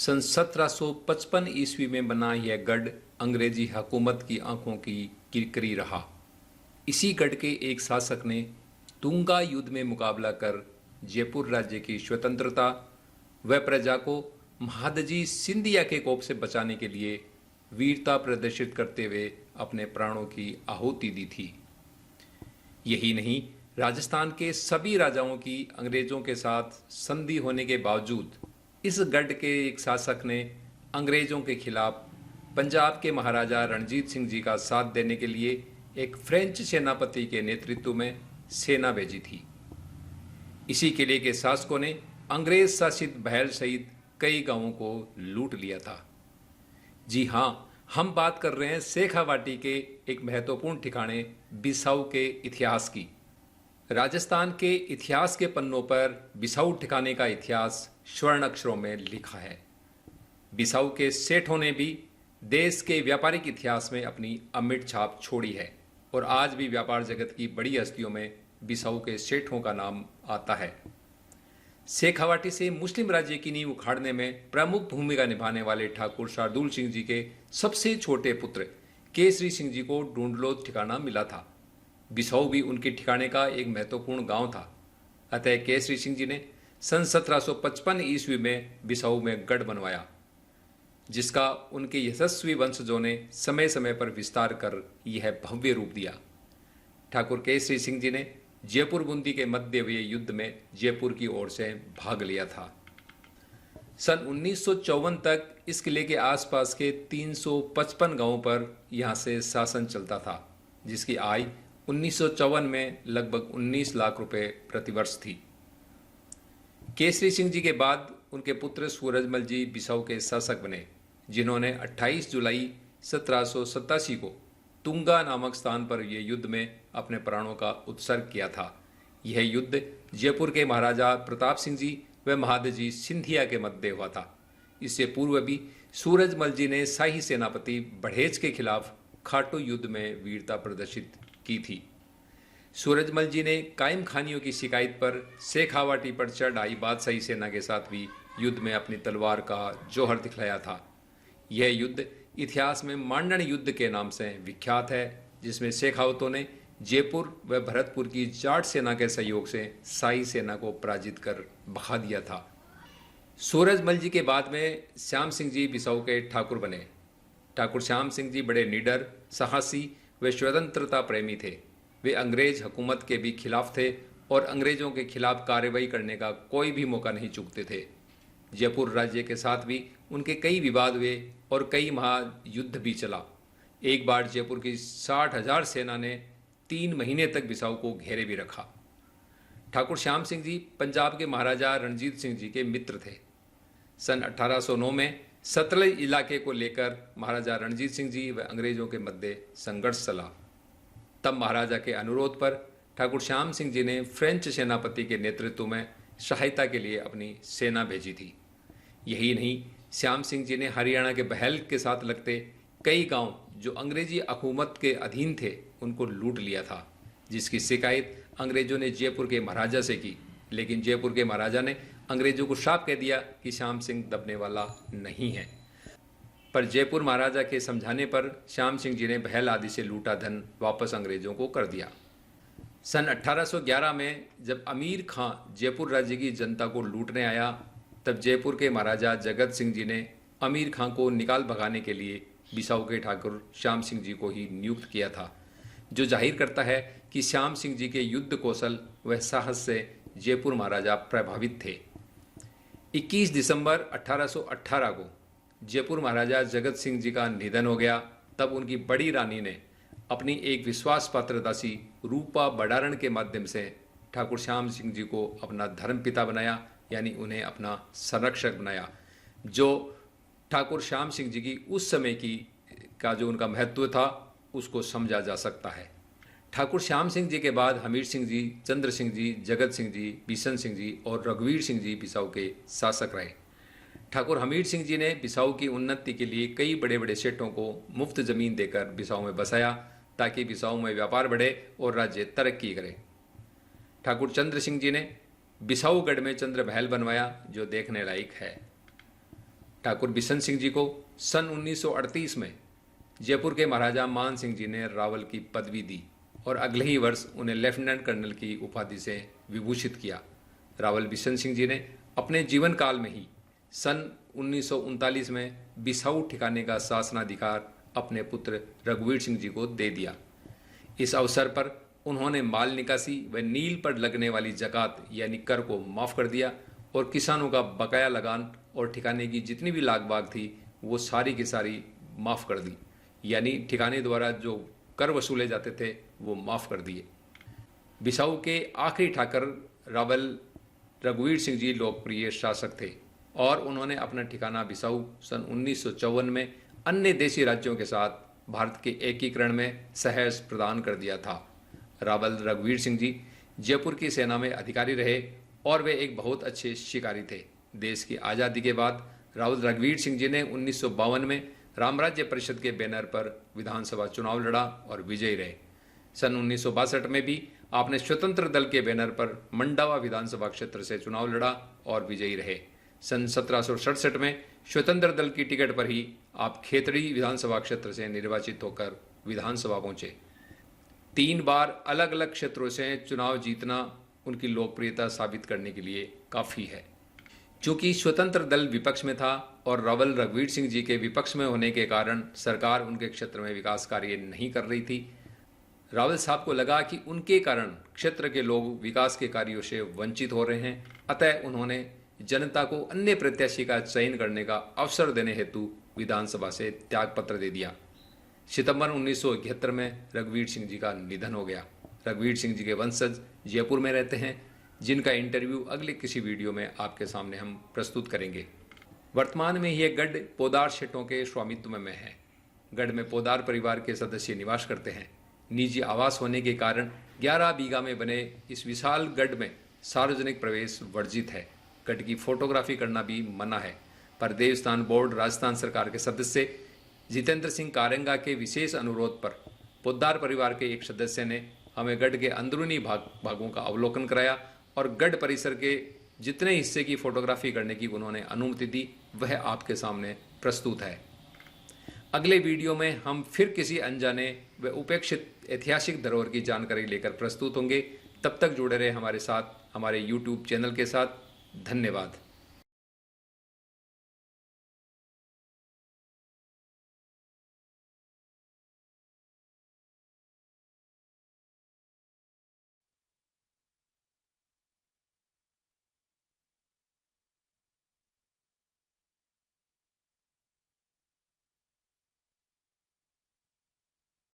सन 1755 ईस्वी में बना यह गढ़ अंग्रेजी हुकूमत की आंखों की किरकिरी रहा। इसी गढ़ के एक शासक ने तुंगा युद्ध में मुकाबला कर जयपुर राज्य की स्वतंत्रता व प्रजा को महादजी सिंधिया के कोप से बचाने के लिए वीरता प्रदर्शित करते हुए अपने प्राणों की आहुति दी थी। यही नहीं, राजस्थान के सभी राजाओं की अंग्रेजों के साथ संधि होने के बावजूद इस गढ़ के एक शासक ने अंग्रेजों के खिलाफ पंजाब के महाराजा रणजीत सिंह जी का साथ देने के लिए एक फ्रेंच सेनापति के नेतृत्व में सेना भेजी थी। इसी किले के शासकों ने अंग्रेज शासित बहल सहित कई गांवों को लूट लिया था। जी हाँ, हम बात कर रहे हैं शेखावाटी के एक महत्वपूर्ण ठिकाने बिसाऊ के इतिहास की। राजस्थान के इतिहास के पन्नों पर बिसाऊ ठिकाने का इतिहास स्वर्ण अक्षरों में लिखा है। बिसाऊ के सेठों ने भी देश के व्यापारिक इतिहास में अपनी अमिट छाप छोड़ी है और आज भी व्यापार जगत की बड़ी हस्तियों में बिसाऊ के सेठों का नाम आता है। शेखावाटी से मुस्लिम राज्य की नींव उखाड़ने में प्रमुख भूमिका निभाने वाले ठाकुर शार्दुल सिंह जी के सबसे छोटे पुत्र केसरी सिंह जी को ढूंढलोद ठिकाना मिला था। बिसाऊ भी उनके ठिकाने का एक महत्वपूर्ण गांव था। अतः केसरी सिंह जी ने सन 1755 ईस्वी में बिसाऊ में गढ़ बनवाया, जिसका उनके यशस्वी वंशजों ने समय समय पर विस्तार कर यह भव्य रूप दिया। ठाकुर केसरी सिंह जी ने जयपुर बूंदी के मध्य हुए युद्ध में जयपुर की ओर से भाग लिया था। सन 1954 तक इस किले के आसपास के 355 गांवों पर यहां से शासन चलता था, जिसकी आय 1954 में लगभग 19 लाख रुपए प्रतिवर्ष थी। केसरी सिंह जी के बाद उनके पुत्र सूरजमल जी बिसाऊ के शासक बने, जिन्होंने 28 जुलाई 1787 को तुंगा नामक स्थान पर यह युद्ध में अपने प्राणों का उत्सर्ग किया था। यह युद्ध जयपुर के महाराजा प्रताप सिंह जी व महादजी सिंधिया के मध्य हुआ था। इससे पूर्व भी सूरजमल जी ने शाही सेनापति बढ़ेज के खिलाफ खाटू युद्ध में वीरता प्रदर्शित की थी। सूरजमल जी ने कायम खानियों की शिकायत पर शेखावाटी पर चढ़ आई बादशाही सेना के साथ भी युद्ध में अपनी तलवार का जौहर दिखलाया था। यह युद्ध इतिहास में मांडन युद्ध के नाम से विख्यात है, जिसमें शेखावतों ने जयपुर व भरतपुर की जाट सेना के सहयोग से शाही सेना को पराजित कर भगा दिया था। सूरजमल जी के बाद में श्याम सिंह जी बिसाऊ के ठाकुर बने। ठाकुर श्याम सिंह जी बड़े निडर, साहसी व स्वतंत्रता प्रेमी थे। वे अंग्रेज हुकूमत के भी खिलाफ थे और अंग्रेजों के खिलाफ कार्रवाई करने का कोई भी मौका नहीं चूकते थे। जयपुर राज्य के साथ भी उनके कई विवाद हुए और कई महायुद्ध भी चला। एक बार जयपुर की 60,000 सेना ने 3 महीने तक बिसाऊ को घेरे भी रखा। ठाकुर श्याम सिंह जी पंजाब के महाराजा रणजीत सिंह जी के मित्र थे। सन 1809 में सतलज इलाके को लेकर महाराजा रणजीत सिंह जी व अंग्रेजों के मध्य संघर्ष चला। तब महाराजा के अनुरोध पर ठाकुर श्याम सिंह जी ने फ्रेंच सेनापति के नेतृत्व में सहायता के लिए अपनी सेना भेजी थी। यही नहीं, श्याम सिंह जी ने हरियाणा के बहल के साथ लगते कई गांव जो अंग्रेजी हुकूमत के अधीन थे उनको लूट लिया था, जिसकी शिकायत अंग्रेजों ने जयपुर के महाराजा से की। लेकिन जयपुर के महाराजा ने अंग्रेजों को श्राप कह दिया कि श्याम सिंह दबने वाला नहीं है। पर जयपुर महाराजा के समझाने पर श्याम सिंह जी ने बहल आदि से लूटा धन वापस अंग्रेजों को कर दिया। सन 1811 में जब अमीर खां जयपुर राज्य की जनता को लूटने आया, तब जयपुर के महाराजा जगत सिंह जी ने अमीर खां को निकाल भगाने के लिए बिसाऊ के ठाकुर श्याम सिंह जी को ही नियुक्त किया था, जो जाहिर करता है कि श्याम सिंह जी के युद्ध कौशल व साहस से जयपुर महाराजा प्रभावित थे। 21 दिसंबर 1818 को जयपुर महाराजा जगत सिंह जी का निधन हो गया। तब उनकी बड़ी रानी ने अपनी एक विश्वास पात्र दासी रूपा बडारण के माध्यम से ठाकुर श्याम सिंह जी को अपना धर्मपिता बनाया, यानी उन्हें अपना संरक्षक बनाया। जो ठाकुर श्याम सिंह जी की उस समय की का जो उनका महत्व था उसको समझा जा सकता है। ठाकुर श्याम सिंह जी के बाद हमीर सिंह जी, चंद्र सिंह जी, जगत सिंह जी, बिशन सिंह जी और रघुवीर सिंह जी बिसाऊ के शासक रहे। ठाकुर हमीर सिंह जी ने बिसाऊ की उन्नति के लिए कई बड़े बड़े सेठों को मुफ्त जमीन देकर बिसाऊ में बसाया, ताकि बिसाऊ में व्यापार बढ़े और राज्य तरक्की करे। ठाकुर चंद्र सिंह जी ने बिसाऊगढ़ में चंद्र महल बनवाया, जो देखने लायक है। ठाकुर बिशन सिंह जी को सन 1938 में जयपुर के महाराजा मान सिंह जी ने रावल की पदवी दी और अगले ही वर्ष उन्हें लेफ्टिनेंट कर्नल की उपाधि से विभूषित किया। रावल बिशन सिंह जी ने अपने जीवन काल में ही सन 1939 में बिसाऊ ठिकाने का शासनाधिकार अपने पुत्र रघुवीर सिंह जी को दे दिया। इस अवसर पर उन्होंने माल निकासी व नील पर लगने वाली जकात यानी कर को माफ कर दिया और किसानों का बकाया लगान और ठिकाने की जितनी भी लागबाग थी वो सारी की सारी माफ कर दी, यानी ठिकाने द्वारा जो कर वसूले जाते थे वो माफ कर दिए। बिसाऊ के आखिरी ठाकर रावल रघुवीर सिंह जी लोकप्रिय शासक थे और उन्होंने अपना ठिकाना बिसाऊ सन 1954 में अन्य देशी राज्यों के साथ भारत के एकीकरण में सहर्ष प्रदान कर दिया था। रावल रघुवीर सिंह जी जयपुर की सेना में अधिकारी रहे और वे एक बहुत अच्छे शिकारी थे। देश की आज़ादी के बाद रावल रघुवीर सिंह जी ने 1952 में रामराज्य परिषद के बैनर पर विधानसभा चुनाव लड़ा और विजयी रहे। सन 1962 में भी आपने स्वतंत्र दल के बैनर पर मंडावा विधानसभा क्षेत्र से चुनाव लड़ा और विजयी रहे। सन 1767 में स्वतंत्र दल की टिकट पर ही आप खेतड़ी विधानसभा क्षेत्र से निर्वाचित होकर विधानसभा पहुंचे। 3 बार अलग अलग क्षेत्रों से चुनाव जीतना उनकी लोकप्रियता साबित करने के लिए काफ़ी है। चूंकि स्वतंत्र दल विपक्ष में था और रावल रघुवीर सिंह जी के विपक्ष में होने के कारण सरकार उनके क्षेत्र में विकास कार्य नहीं कर रही थी, रावल साहब को लगा कि उनके कारण क्षेत्र के लोग विकास के कार्यों से वंचित हो रहे हैं, अतः उन्होंने जनता को अन्य प्रत्याशी का चयन करने का अवसर देने हेतु विधानसभा से त्यागपत्र दे दिया। सितंबर 1971 में रघुवीर सिंह जी का निधन हो गया। रघुवीर सिंह जी के वंशज जयपुर में रहते हैं, जिनका इंटरव्यू अगले किसी वीडियो में आपके सामने हम प्रस्तुत करेंगे। वर्तमान में यह गढ़ पोदार सेठों के स्वामित्व में है। गढ़ में पोदार परिवार के सदस्य निवास करते हैं। निजी आवास होने के कारण 11 बीघा में बने इस विशाल गढ़ में सार्वजनिक प्रवेश वर्जित है। गढ़ की फोटोग्राफी करना भी मना है, पर देवस्थान बोर्ड राजस्थान सरकार के सदस्य जितेंद्र सिंह कारेंगा के विशेष अनुरोध पर पोदार परिवार के एक सदस्य ने हमें गढ़ के अंदरूनी भागों का अवलोकन कराया और गढ़ परिसर के जितने हिस्से की फोटोग्राफी करने की उन्होंने अनुमति दी, वह आपके सामने प्रस्तुत है। अगले वीडियो में हम फिर किसी अनजाने व उपेक्षित ऐतिहासिक धरोहर की जानकारी लेकर प्रस्तुत होंगे। तब तक जुड़े रहे हमारे साथ, हमारे YouTube चैनल के साथ। धन्यवाद।